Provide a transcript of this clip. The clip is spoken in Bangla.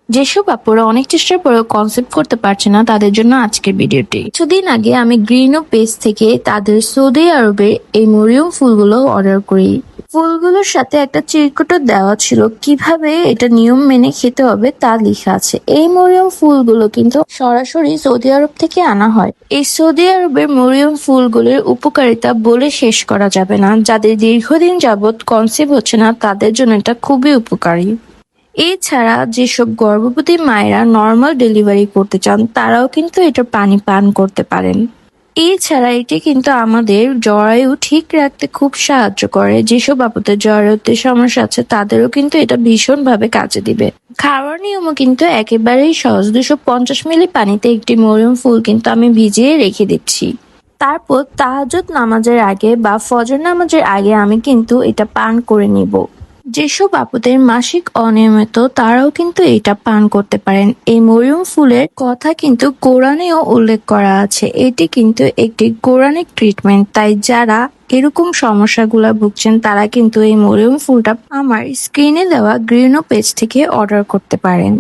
যেসব আপুরা অনেক চেষ্টার পরেও কনসেপ্ট করতে পারছে না, তাদের জন্য আজকের ভিডিওটি। কিছুদিন আগে আমি গ্রিনো পেজ থেকে তাদের সৌদি আরবের এই মরিয়ম ফুলগুলো অর্ডার করি। ফুলগুলোর সাথে একটা চিরকুটও দেওয়া ছিল, কিভাবে এটা নিয়ম মেনে খেতে হবে তা লেখা আছে। এই মরিয়ম ফুলগুলো কিন্তু সরাসরি সৌদি আরব থেকে আনা হয়। এই সৌদি আরবের মরিয়ম ফুলগুলোর উপকারিতা বলে শেষ করা যাবে না। যাদের দীর্ঘদিন যাবৎ কনসেপ্ট হচ্ছে না, তাদের জন্য এটা খুবই উপকারী। এছাড়া যেসব গর্ভবতী মায়েরা নর্মাল ডেলিভারি করতে চান, তারাও কিন্তু এটার পানি পান করতে পারেন। এছাড়া এটি কিন্তু আমাদের জরায়ু ঠিক রাখতে খুব সাহায্য করে। যেসব আপুদের জরায়ুতে সমস্যা আছে, তাদেরও কিন্তু এটা ভীষণভাবে কাজে দিবে। খাওয়ার নিয়মও কিন্তু একেবারেই সহজ। 250 মিলি পানিতে একটি মরিয়ম ফুল কিন্তু আমি ভিজিয়ে রেখে দিচ্ছি। তারপর তাহাজ্জুদ নামাজের আগে বা ফজর নামাজের আগে আমি কিন্তু এটা পান করে নিব। যেসব আপুদের মাসিক অনিয়মিত, তারাও কিন্তু এটা পান করতে পারেন। এই মরিয়ম ফুলের কথা কিন্তু কোরআনেও উল্লেখ করা আছে। এটি কিন্তু একটি কোরআনিক ট্রিটমেন্ট, তাই যারা এরকম সমস্যাগুলো ভুগছেন, তারা কিন্তু এই মরিয়ম ফুলটা আমার স্ক্রিনে দেওয়া গ্রিনো পেজ থেকে অর্ডার করতে পারেন।